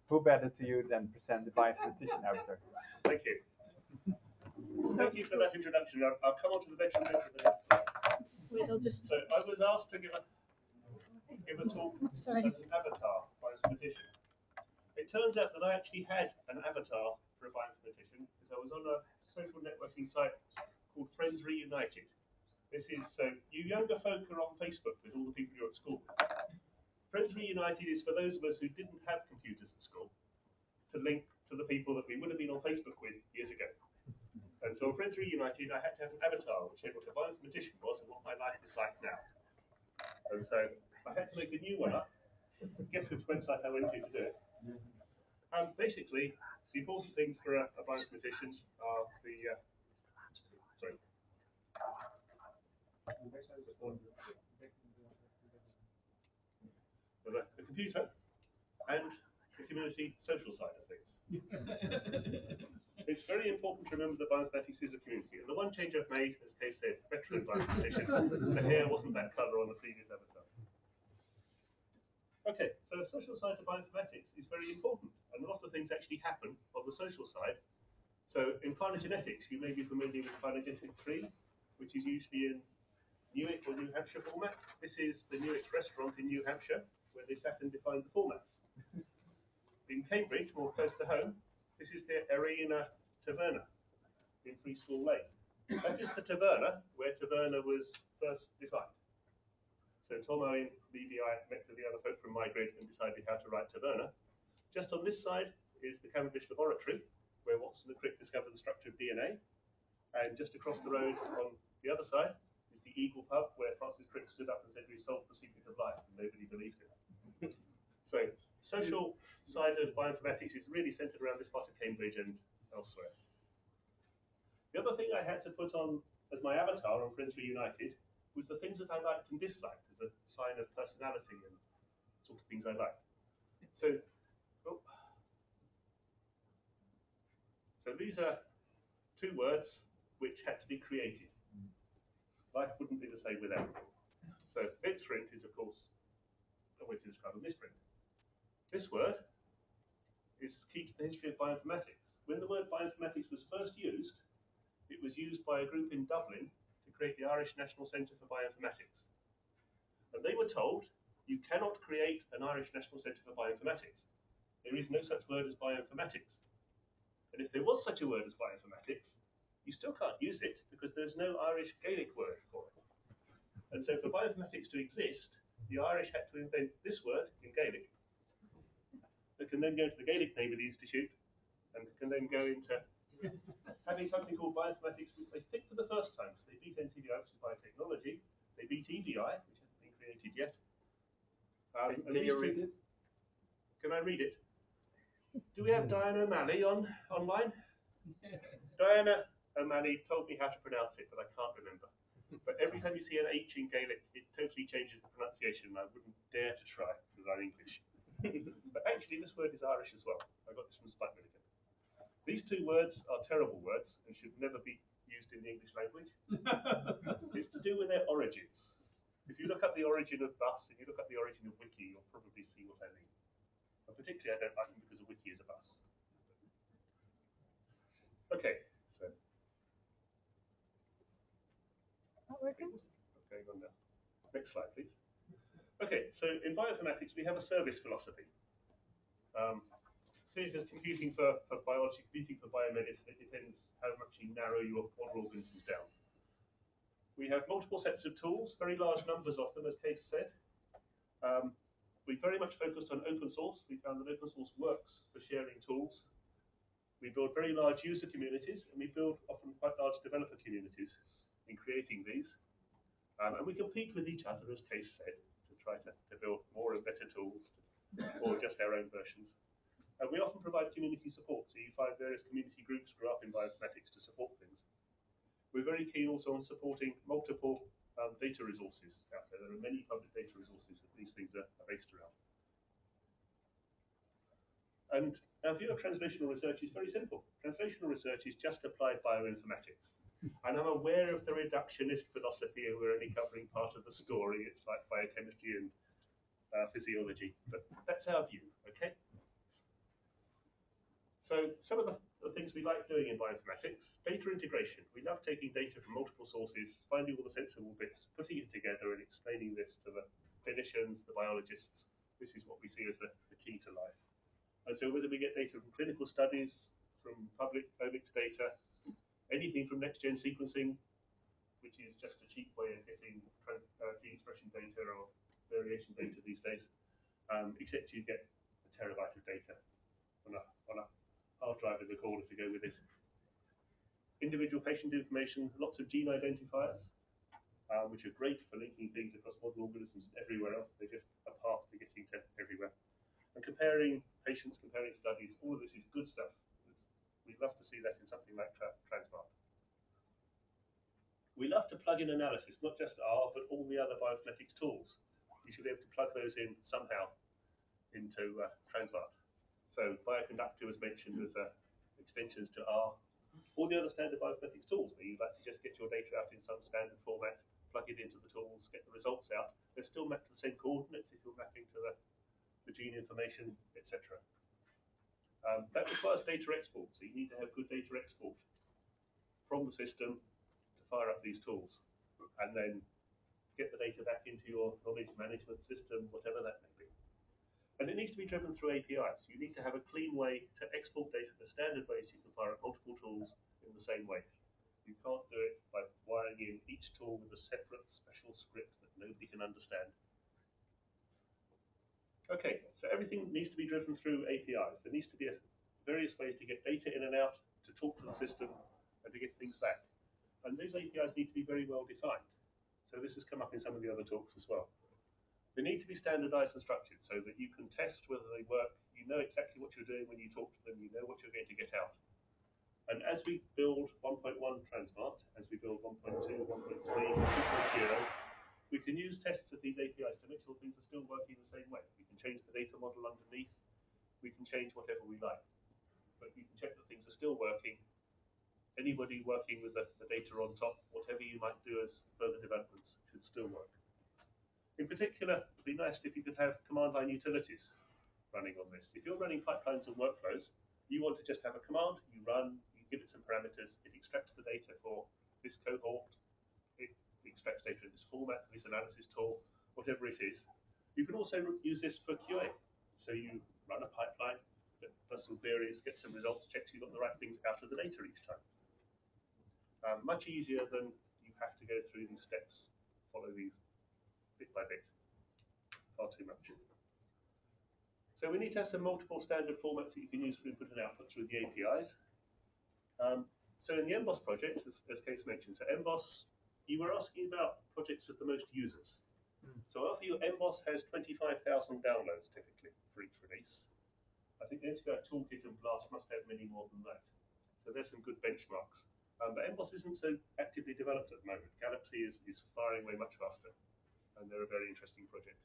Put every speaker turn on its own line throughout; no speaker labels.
who better to you than present the bioinformatician editor?
Thank you. Thank you for that introduction. I'll come on to the veteran bit of the next slide.
Wait, I'll just.
So I was asked to give a talk as an avatar bioinformatician. It turns out that I actually had an avatar for a bioinformatician because I was on a social networking site called Friends Reunited. This is, so you younger folk are on Facebook with all the people you're at school with. Friends Reunited is for those of us who didn't have computers at school to link to the people that we would have been on Facebook with years ago. And so on Friends Reunited, I had to have an avatar which showed what a bioinformatician was and what my life is like now. And so I had to make a new one up. Guess which website I went to do it. Basically, the important things for a bioinformatician are the the computer and the community social side of things. It's very important to remember that bioinformatics is a community. And the one change I've made, as Kay said, veteran bioinformatician, the hair wasn't that colour on the previous avatar. Okay, so the social side of bioinformatics is very important. And a lot of things actually happen on the social side. So in phylogenetics, you may be familiar with phylogenetic tree, which is usually in Newark or New Hampshire format. This is the Newark restaurant in New Hampshire, where they sat and defined the format. In Cambridge, more close to home, this is the Arena Taverna in Freeschool Lane. That is the taverna where taverna was first defined. So Tom Owen from EBI met with the other folk from my grid and decided how to write taverna. Just on this side is the Cavendish Laboratory, where Watson and Crick discovered the structure of DNA. And just across the road on the other side is the Eagle Pub, where Francis Crick stood up and said, "We've solved the secret of life," and nobody believed him. So social side of bioinformatics is really centered around this part of Cambridge and elsewhere. The other thing I had to put on as my avatar on Friends Reunited was the things that I liked and disliked as a sign of personality and sort of things I liked. So these are two words which had to be created. Life wouldn't be the same without them. So misprint is, of course, a way to describe a misprint. This word is key to the history of bioinformatics. When the word bioinformatics was first used, it was used by a group in Dublin to create the Irish National Centre for Bioinformatics. And they were told, you cannot create an Irish National Centre for Bioinformatics. There is no such word as bioinformatics. And if there was such a word as bioinformatics, you still can't use it because there's no Irish Gaelic word for it. And so for bioinformatics to exist, the Irish had to invent this word in Gaelic that can then go to the Gaelic name of the institute and can then go into having something called bioinformatics, which they think for the first time. So they beat NCBI, which is biotechnology. They beat EBI, which hasn't been created yet.
Can you read it?
Can I read it? Do we have Diana O'Malley online? Diana O'Malley told me how to pronounce it, but I can't remember. But every time you see an H in Gaelic, it totally changes the pronunciation, and I wouldn't dare to try because I'm English. But actually, this word is Irish as well. I got this from Spike Milligan. These two words are terrible words and should never be used in the English language. It's to do with their origins. If you look up the origin of bus and you look up the origin of wiki, you'll probably see what I mean. And particularly, I don't like them because a wiki is a bus. Okay, so.
Not working?
Okay, on now. Next slide, please. Okay, so in bioinformatics, we have a service philosophy. So if it's computing for biology, computing for biomedicine, it depends how much you narrow your model organisms down. We have multiple sets of tools, very large numbers of them, as Case said. We very much focused on open source. We found that open source works for sharing tools. We build very large user communities, and we build often quite large developer communities in creating these. And we compete with each other, as Case said, to try to build more and better tools, or just our own versions. And we often provide community support, so you find various community groups grow up in bioinformatics to support things. We're very keen also on supporting multiple data resources out there. There are many public data resources that these things are based around. And our view of translational research is very simple. Translational research is just applied bioinformatics. And I'm aware of the reductionist philosophy, and we're only covering part of the story. It's like biochemistry and physiology, but that's our view, okay? So some of the things we like doing in bioinformatics, data integration. We love taking data from multiple sources, finding all the sensible bits, putting it together and explaining this to the clinicians, the biologists. This is what we see as the key to life. And so whether we get data from clinical studies, from public omics data, anything from next-gen sequencing, which is just a cheap way of getting gene expression data or variation data these days, except you get a terabyte of data on a hard drive in the corner to go with it. Individual patient information, lots of gene identifiers, which are great for linking things across modern organisms and everywhere else. They're just a path to getting to everywhere. And comparing patients, comparing studies, all of this is good stuff. We'd love to see that in something like tranSMART. We love to plug in analysis, not just R, but all the other bioinformatics tools. You should be able to plug those in somehow into tranSMART. So Bioconductor was mentioned as extensions to R. All the other standard bioinformatics tools, where you'd like to just get your data out in some standard format, plug it into the tools, get the results out. They're still mapped to the same coordinates if you're mapping to the gene information, etc. That requires data export, so you need to have good data export from the system to fire up these tools, and then get the data back into your knowledge management system, whatever that may be. And it needs to be driven through APIs. You need to have a clean way to export data the standard ways you can fire up multiple tools in the same way. You can't do it by wiring in each tool with a separate special script that nobody can understand. Okay, so everything needs to be driven through APIs. There needs to be various ways to get data in and out, to talk to the system, and to get things back. And those APIs need to be very well defined. So this has come up in some of the other talks as well. They need to be standardized and structured so that you can test whether they work. You know exactly what you're doing when you talk to them. You know what you're going to get out. And as we build 1.1 tranSMART, as we build 1.2, 1.3, 2.0, we can use tests of these APIs to make sure things are still working the same way. We can change the data model underneath. We can change whatever we like. But you can check that things are still working. Anybody working with the data on top, whatever you might do as further developments, should still work. In particular, it would be nice if you could have command line utilities running on this. If you're running pipelines and workflows, you want to just have a command, you run, you give it some parameters, it extracts the data for this cohort, it extracts data in this format, this analysis tool, whatever it is. You can also use this for QA. So you run a pipeline, does some queries, get some results, checks you've got the right things out of the data each time. Much easier than you have to go through these steps, follow these bit by bit, far too much. So we need to have some multiple standard formats that you can use for input and output through the APIs. So in the MBOSS project, as Case mentioned, so MBOSS, you were asking about projects with the most users. So after your MBOSS has 25,000 downloads typically for each release. I think the NCBI Toolkit and Blast must have many more than that. So there's some good benchmarks. But MBOSS isn't so actively developed at the moment. Galaxy is firing away much faster, and they're a very interesting project.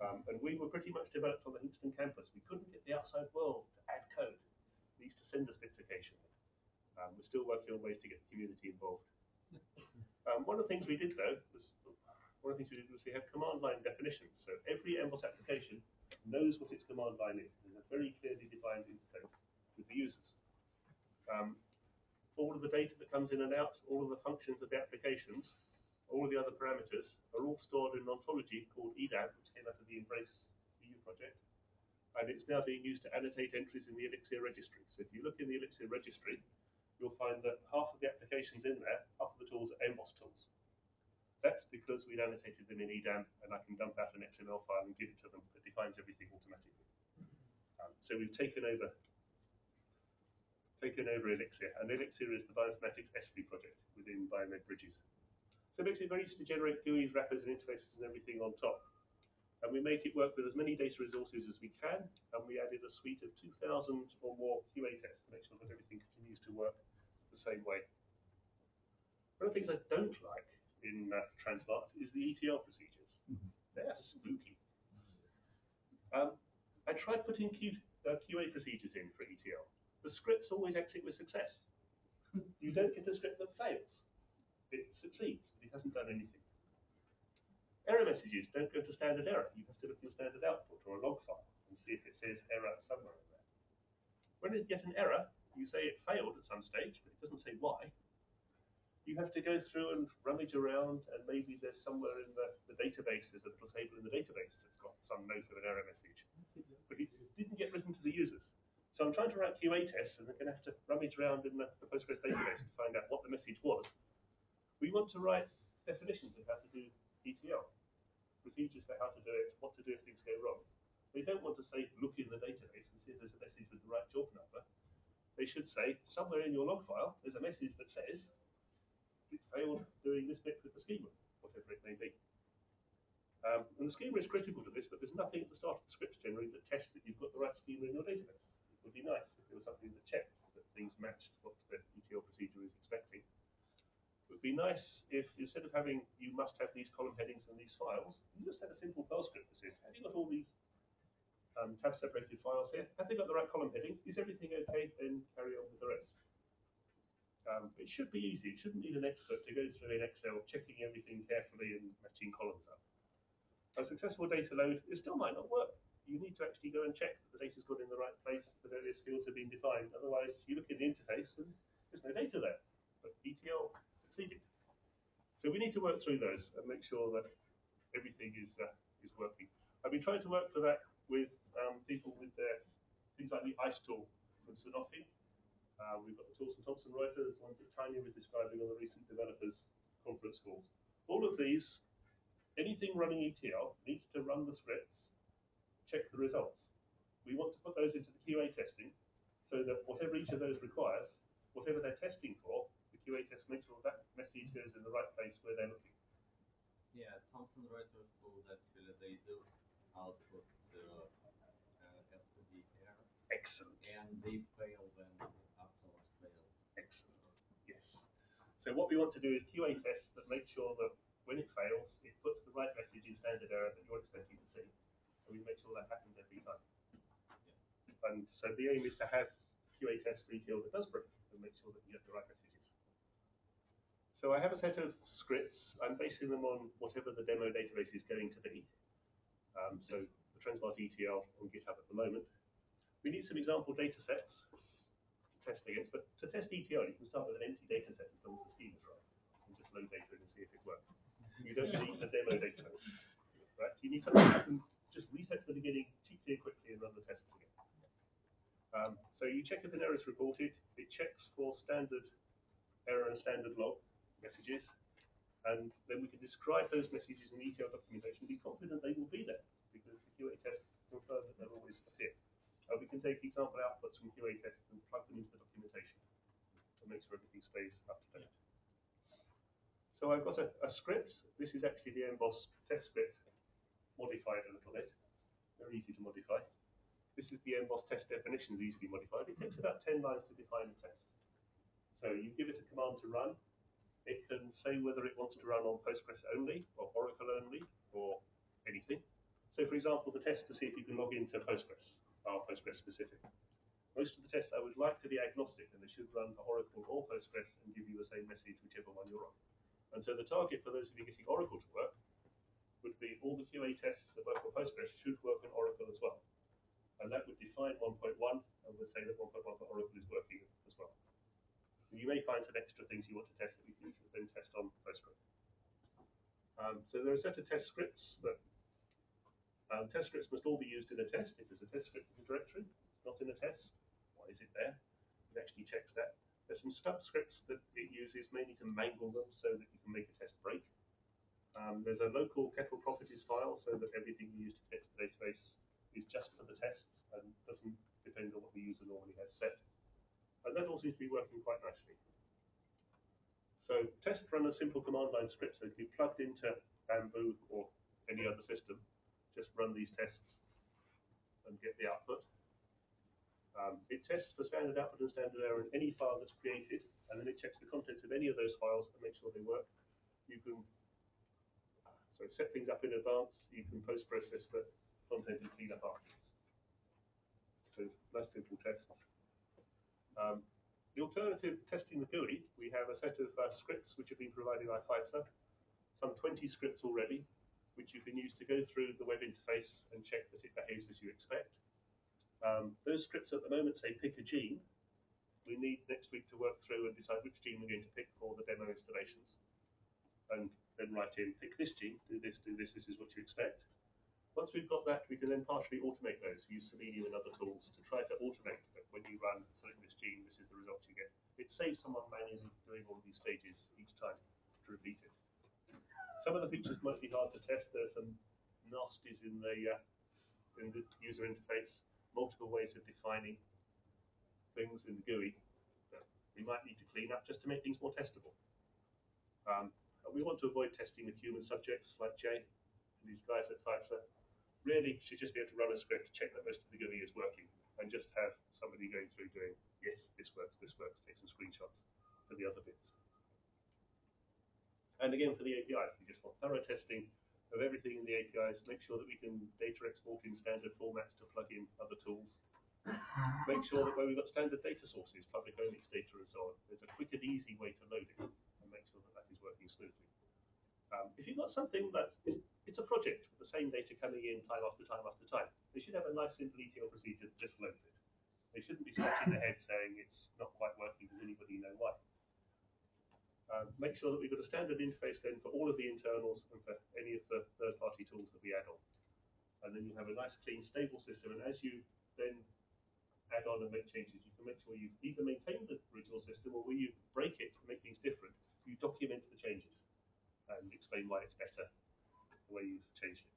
And we were pretty much developed on the Houston campus. We couldn't get the outside world to add code. They used to send us bits occasionally. We're still working on ways to get the community involved. One of the things we did though was we have command line definitions. So every MBOSS application knows what its command line is. There's a very clearly defined interface with the users. All of the data that comes in and out, all of the functions of the applications, all of the other parameters are all stored in an ontology called EDAB, which came out of the Embrace EU project. And it's now being used to annotate entries in the Elixir registry. So if you look in the Elixir registry, you'll find that half of the applications in there, half of the tools are MBOSS tools. That's because we'd annotated them in EDAM, and I can dump out an XML file and give it to them that defines everything automatically. So we've taken over Elixir, and Elixir is the Bioinformatics S3 project within Biomed Bridges. So it makes it very easy to generate GUIs, wrappers, and interfaces and everything on top. And we make it work with as many data resources as we can, and we added a suite of 2,000 or more QA tests to make sure that everything continues to work the same way. One of the things I don't like in tranSMART is the ETL procedures. They're spooky. I tried putting QA procedures in for ETL. The scripts always exit with success. You don't get a script that fails. It succeeds, but it hasn't done anything. Error messages don't go to standard error. You have to look in standard output or a log file and see if it says error somewhere in there. When you get an error, you say it failed at some stage, but it doesn't say why. You have to go through and rummage around, and maybe there's somewhere in the database, there's a little table in the database that's got some note of an error message, but it didn't get written to the users. So I'm trying to write QA tests, and they're going to have to rummage around in the Postgres database to find out what the message was. We want to write definitions of how to do ETL, procedures for how to do it, what to do if things go wrong. They don't want to say, look in the database and see if there's a message with the right job number. They should say, somewhere in your log file, there's a message that says, it failed doing this bit with the schema, whatever it may be. And the schema is critical to this, but there's nothing at the start of the script generally that tests that you've got the right schema in your database. It would be nice if there was something that checked that things matched what the ETL procedure is expecting. It would be nice if, instead of having, you must have these column headings and these files, you just had a simple Perl script that says, have you got all these tab-separated files here? Have they got the right column headings? Is everything okay? Then carry on with the rest. It should be easy. It shouldn't need an expert to go through in Excel, checking everything carefully and matching columns up. A successful data load, it still might not work. You need to actually go and check that the data's got in the right place, the various fields have been defined. Otherwise, you look in the interface and there's no data there. But ETL succeeded. So we need to work through those and make sure that everything is working. I've been trying to work for that with people with their things like the ICE tool from Sanofi. We've got the tools from Thomson Reuters, ones that Tanya was describing on the recent developers conference calls. All of these, anything running ETL needs to run the scripts, check the results. We want to put those into the QA testing so that whatever each of those requires, whatever they're testing for, the QA test makes sure that message goes in the right place where they're looking.
Yeah, Thomson Reuters tools actually they do output STD error.
Excellent.
And they fail when afterwards fail.
Excellent. Yes. So what we want to do is QA tests that make sure that when it fails, it puts the right message in standard error that you're expecting to see. And we make sure that happens every time. Yeah. And so the aim is to have QA tests for ETL that does break and make sure that you get the right messages. So I have a set of scripts. I'm basing them on whatever the demo database is going to be. So the tranSMART ETL on GitHub at the moment. We need some example data sets to test against, but to test ETL, you can start with an empty data set as long as the scheme is right. And just load data in and see if it works. You don't need a demo database, right? You need something you can just reset to the beginning cheaply and quickly and run the tests again. So you check if an error is reported. It checks for standard error and standard log messages, and then we can describe those messages in ETL documentation and be confident they will be there because the QA tests confirm that they'll always appear. We can take example outputs from QA tests and plug them into the documentation to make sure everything stays up to date. So I've got a script. This is actually the emboss test script modified a little bit. Very easy to modify. This is the emboss test definitions easily modified. It takes about 10 lines to define a test. So you give it a command to run. It can say whether it wants to run on Postgres only, or Oracle only, or anything. So for example, the test to see if you can log into Postgres are Postgres specific. Most of the tests I would like to be agnostic, and they should run for Oracle or Postgres and give you the same message whichever one you're on. And so the target for those of you getting Oracle to work would be all the QA tests that work on Postgres should work on Oracle as well. And that would define 1.1 and would say that 1.1 for Oracle is working as well. And you may find some extra things you want to test that you can then test on Postgres. So there are a set of test scripts that test scripts must all be used in a test. If there's a test script in the directory, it's not in a test. Why is it there? It actually checks that. There's some stub scripts that it uses mainly to mangle them so that you can make a test break. There's a local kettle properties file so that everything you use to test the database is just for the tests and doesn't depend on what the user normally has set. And that all seems to be working quite nicely. So test run a simple command line script, so it can be plugged into Bamboo or any other system. Just run these tests and get the output. It tests for standard output and standard error in any file that's created, and then it checks the contents of any of those files and makes sure they work. You can set things up in advance. You can post-process the content and clean up afterwards. So nice simple tests. The alternative testing the GUI, we have a set of scripts which have been provided by FISA, some 20 scripts already, which you can use to go through the web interface and check that it behaves as you expect. Those scripts at the moment say pick a gene. We need next week to work through and decide which gene we're going to pick for the demo installations. And then write in, pick this gene, do this, this is what you expect. Once we've got that, we can then partially automate those, use Selenium and other tools to try to automate that when you run select this gene, this is the result you get. It saves someone manually doing all these stages each time to repeat it. Some of the features might be hard to test. There's some nasties in the user interface, multiple ways of defining things in the GUI that we might need to clean up just to make things more testable. We want to avoid testing with human subjects like Jay and these guys at FISA. Really should just be able to run a script, check that most of the GUI is working, and just have somebody going through doing, yes, this works, take some screenshots for the other bits. And again, for the APIs, we just want thorough testing of everything in the APIs, make sure that we can data export in standard formats to plug in other tools. Make sure that where we've got standard data sources, public omics data and so on, there's a quick and easy way to load it and make sure that that is working smoothly. If you've got something that's, it's a project with the same data coming in time after time after time, they should have a nice simple ETL procedure that just loads it. They shouldn't be scratching their head saying it's not quite working, does anybody know why? Make sure that we've got a standard interface then for all of the internals and for any of the third-party tools that we add on. And then you have a nice, clean, stable system. And as you then add on and make changes, you can make sure you either maintain the original system or where you break it to make things different, you document the changes and explain why it's better the way you've changed it.